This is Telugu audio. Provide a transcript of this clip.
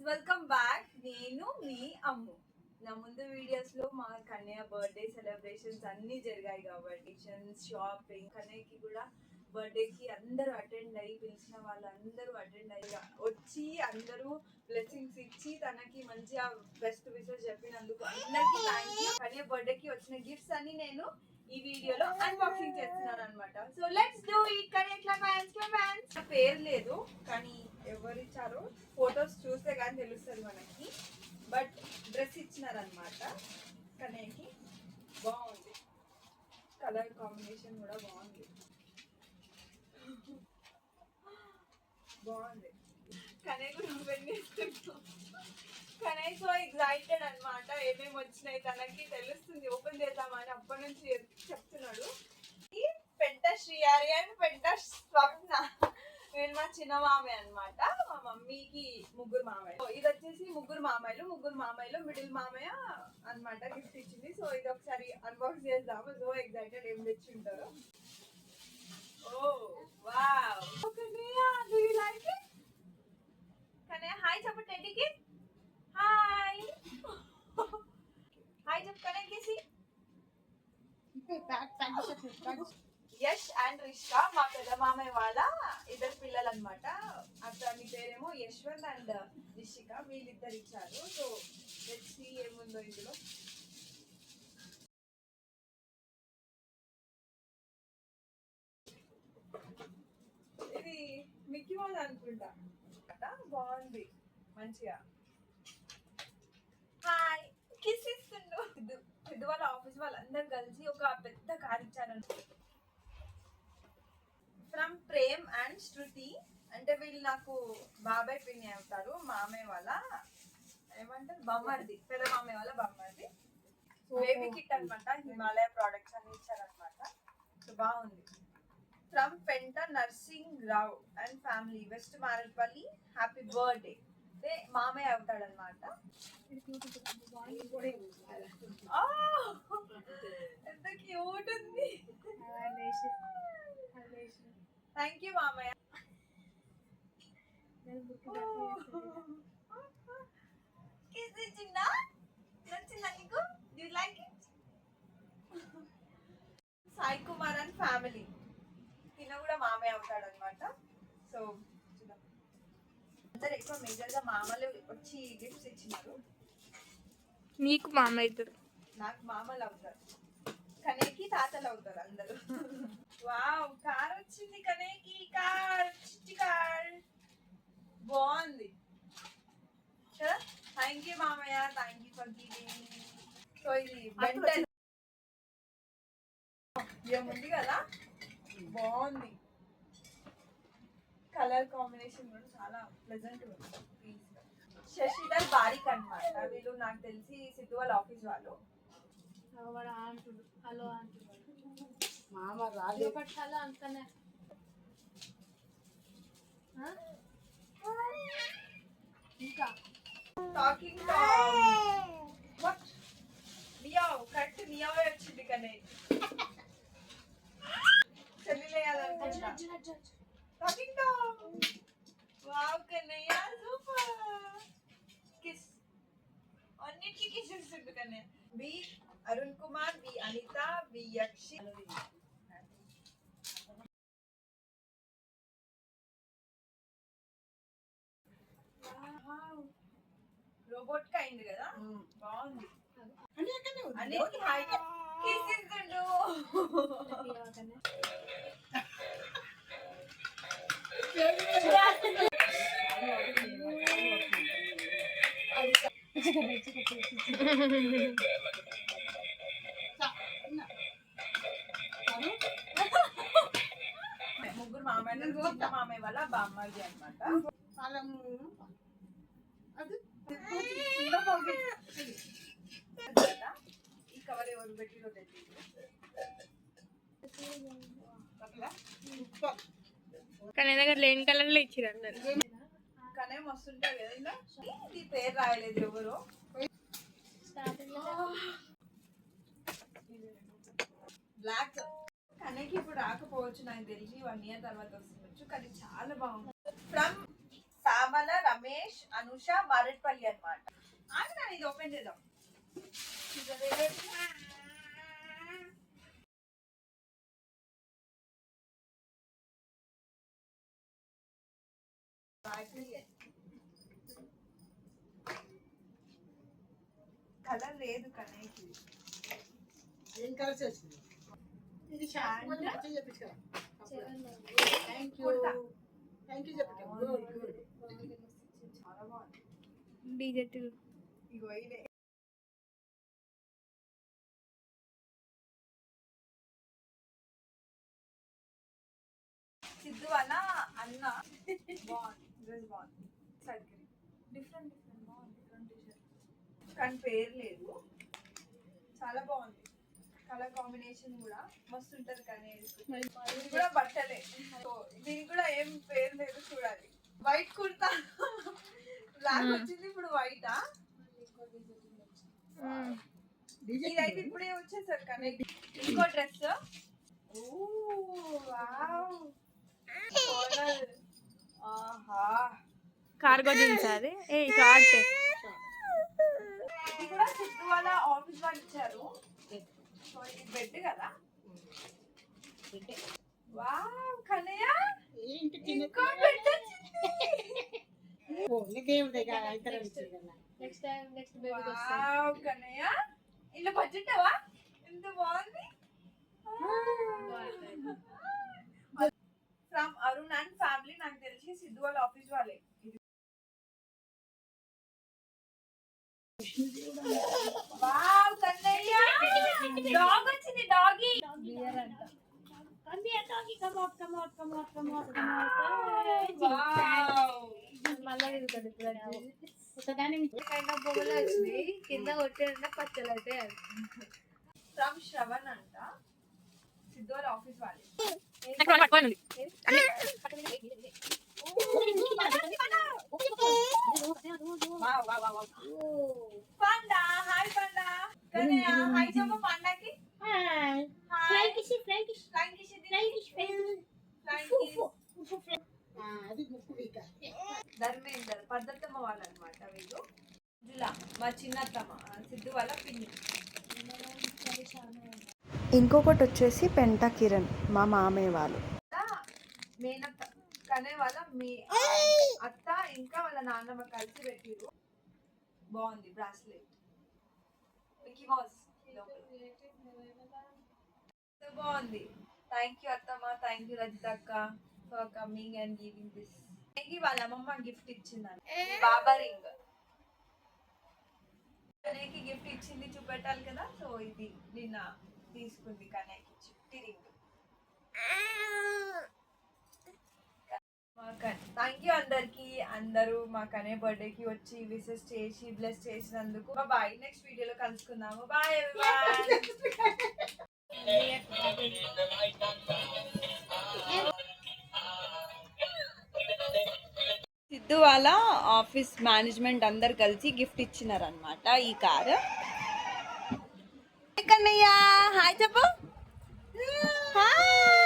Welcome back. నేను మీ అమ్ము. నా ముందు వీడియోస్ లో మా కన్య బర్త్డే సెలబ్రేషన్స్ అన్ని జరిగాయి కాబట్టి షాపింగ్ కన్యకి కూడా బర్త్డే కి అందరూ అటెండ్ అయ్యి పిలిచిన వాళ్ళందరూ అటెండ్ అయ్యి వచ్చి అందరూ బ్లెస్సింగ్స్ ఇచ్చి తనకి మంచిగా బెస్ట్ విషెస్ చెప్పినందుకు అందరికీ థ్యాంక్ యూ. కన్య బర్త్డే కి వచ్చిన గిఫ్ట్స్ అన్ని నేను ఈ వీడియోలో అన్బాక్సింగ్ చేస్తున్నాను అనమాట. So let's do it. Kanya fans పేరు లేదు కానీ ఎవరు ఇచ్చారో ఫొటోస్ చూస్తే కానీ తెలుస్తుంది మనకి. బట్ డ్రెస్ ఇచ్చినారనమాట కన్యకి. బాగుంది, కలర్ కాంబినేషన్ కూడా బాగుంది. కనయ్య కూడా ఓపెన్ చేస్తున్నాం. కనయ్య సో ఎగ్జైటెడ్ అనమాట. ఏమేమి వచ్చినాయి తనకి తెలుస్తుంది, ఓపెన్ చేద్దామని అప్పటి నుంచి చెప్తున్నాడు. పెంట శ్రీయారి అండ్ పెంట స్వప్న వీళ్ళు మా చిన్న మామయ్య అనమాట. మా మమ్మీకి ముగ్గురు మామయ్య. ఇది వచ్చేసి ముగ్గురు మామయ్యలు మిడిల్ మామయ్య అనమాట గిఫ్ట్ ఇచ్చింది. సో ఇది ఒకసారి అన్బాక్స్ చేద్దాము. సో ఎగ్జైటెడ్ ఏం తెచ్చి ఉంటారో. Oh wow, do you like it? Kannayya hi చెప్పు టెడ్డీకి. హాయ్ హాయ్ చెప్పు కనయ్యకి. యష్ అండ్ రిషిక మా పెద్ద మామయ్య వాళ్ళ ఇద్దరు పిల్లలు అనమాట. అతని పేరేమో యశ్వంత్ అండ్ రిషిక. వీళ్ళిద్దరు ఇచ్చారు. సో లెట్స్ సీ ఏముందో ఇందులో. ఇది మిక్కీ మౌస్ అనుకుంటా. బాగుంది మంచిగా. హాయ్ కిస్ ఇస్తుండు. సిద్ధు వాళ్ళ ఆఫీస్ వాళ్ళందరూ కలిసి ఒక పెద్ద కార్ ఇచ్చారని. ఫ్రమ్ ప్రేమ్ అండ్ శృతి. అంటే వీళ్ళు నాకు బాబాయ్ పిన్ని అవుతారు. మామయ్య వాళ్ళ ఏమంటారు బొమ్మర్ది, పెద్ద మామయ్య వాళ్ళ బొమ్మర్ది. బేబీ కిట్ అనమాట. హిమాలయ ప్రోడక్ట్స్ అన్ని ఇచ్చారనమాట. సో బాగుంది. ఫ్రమ్ పెంట nursing Rao and family west Marepalli. Happy birthday. అంటే మామయ్య అవుతాడనమాట. ఎంత క్యూట్ ఉంది. థ్యాంక్ యూ మామయ్య. నచ్చిందా నీకు? Do you like it? Sai Kumar and family. తిన కూడా మామయ్య అవుతాడు అనమాట. సో చూద్దాం. అందరు ఎక్కువ మేజర్ గా మామలు వచ్చి గిఫ్ట్స్ ఇచ్చినారు. నీకు మామ అవుతారు, నాకు మామలు అవుతారు, కనయ్యకి తాతలు అవుతారు అందరూ. వావ్, కార్ వచ్చింది కనయ్యకి. కార్, చిట్టి కార్ బాగుంది కదా. థ్యాంక్ యూ మామయ్య, thank you for giving. So ఇది బెంటన్ ఏముంది కదా, బాగుంది. కలర్ కాంబినేషన్ కూడా చాలా ప్లెజెంట్ ఉంది. శశిధర్ బారిక్ అనమాట. వీళ్ళు నాకు తెలిసి సిద్ధు వాళ్ళ ఆఫీస్ వాళ్ళు. హలో మామ రాలేదు. హలో అంతనే ఇంకా talking Tom. What meow, correct meow వచ్చింది కనే. చెల్లిలేయాలనుకుంటా. Talking Tom. Wow Kannayya super. Kiss, అన్నిటికీ కిస్ ఇస్తుంది Kannayya. B Arun Kumar, B Anitha, B Yakshi. Robot kind కదా, బాగుంది. అన్నిటికీ హాయ్ కిస్ ఇస్తుండు. ముగ్గురు మామయ్య, చిన్న మామయ్య వాళ్ళ బామ్మది అనమాట. ఈ కవర్ ఎవరు పెట్టిలో తెలియదు. కానీ దగ్గర లేని కలర్ లో ఇచ్చిరు అందరు. కానీ మస్తుంటారు కదా. ఇలా ఇది పేరు రాయలేదు ఎవరు. బ్లాక్ కనకి ఇప్పుడు రాకపోవచ్చు, నాకు తెలిసి 1 year తర్వాత వస్తుండొచ్చు. కానీ చాలా బాగుంది. ఫ్రమ్ సామల రమేష్ అనుష మారేట్పల్లి అన్నమాట. ఆగనా ఇది ఓపెన్ చేద్దాం. కలర్ లేదు కానీ ఏం కలర్స్ వచ్చింది ఇది షాంపూ మంచిగా చెప్పించుకో థాంక్యూ చెప్పండి గుడ్ గుడ్ చాలా బాగుంది. డీజెట్ ఇగో ఇదే సిద్ధు వాళ్ళ అన్న బాగుంది. డ్రెస్ బాగుంది. సర్కిల్ డిఫరెంట్ బాగుంది. డిఫరెంట్ టీషర్ట్ కానీ పేరు లేదు. చాలా బాగుంది. కలర్ కాంబినేషన్ కూడా మస్తు ఉంటది. కానీ ఇది కూడా బట్టలే. సో దీనికి కూడా ఏం పేరు లేదు. చూడాలి. వైట్ కుర్తా బ్లాక్ వచ్చింది. ఇప్పుడు వైటా ఇదైతే ఇప్పుడే వచ్చేసారు. కానీ ఇంకో డ్రెస్ కార్గో జీన్స్ అది ఏ షార్ట్. ఇది కూడా సిద్ధు వాళ్ళ ఆఫీస్ వాళ్ళు ఇచ్చారు. సో ఇది బెడ్ కదా. వావ్ కన్నయ్య ఏంటి ఇంకో బెడ్ ఓ దేవుడి దగ్గర ఇతరం ఇచ్చారు కదా నెక్స్ట్ టైం నెక్స్ట్ బేబీకి వావ్ కన్నయ్య ఇలా బడ్జెట్వా ఎంత బాగుంది. From Arun and family. నాకు తెలిసి సిద్ధు వాళ్ళ ఆఫీస్ వాళ్ళే. వావ్ కన్నయ్య డాగ్ వచ్చింది. డాగీ బియర్ అంట. మళ్ళీ తిరుగుతాడు ఇప్పుడు. కైండ్ ఆఫ్ బొమ్మలు వచ్చినాయి. కింద కొట్టారంటే పచ్చలు అయితే అది. ఫ్రమ్ శ్రవణ్ అంట. సిద్ధు వాళ్ళ ఆఫీస్ వాళ్ళే. పండా హాయ్ పండా కన్నయ్య హాయ్ చెప్పు పండాకి. హాయ్ అది ముక్కు వీక ధర్మేందర్ పద్ధతమ్మ వాళ్ళు అనమాట. వీళ్ళు జులా మా చిన్నత్తమ్మ సిద్ధు వాళ్ళ పిన్ని. ఇంకొకటి వచ్చేసి పెంట కిరణ్ మా మామయ్య వాళ్ళు. మేనత్త కనే వాళ్ళ మీ అత్త ఇంకా వాళ్ళ నాన్నమ్మ కలిసి పెట్టిరు. బాగుంది బ్రాస్లెట్. మిక్కీ మౌస్ బాగుంది. థ్యాంక్ యూ అత్తమ్మ. థ్యాంక్ యూ రజిత అక్క for coming and giving this. వాళ్ళ అమ్మమ్మ గిఫ్ట్ ఇచ్చిందని బాబా రింగ్ కనేకి గిఫ్ట్ ఇచ్చింది. చూపెట్టాలి కదా. సో ఇది నిన్న తీసుకుంది కనేకి చిట్టి రింగ్. థ్యాంక్ యూ అందరికి. అందరూ మా కనే బర్త్డేకి వచ్చి విషెస్ చేసి బ్లెస్ చేసినందుకు. బాయ్. నెక్స్ట్ వీడియోలో కలుసుకుందాము. Bye everyone. సిద్ధు వాళ్ళ ఆఫీస్ మేనేజ్మెంట్ అందరు కలిసి గిఫ్ట్ ఇచ్చినారనమాట ఈ కార్. కన్నయ్య హాయ్ చెప్పు. హాయ్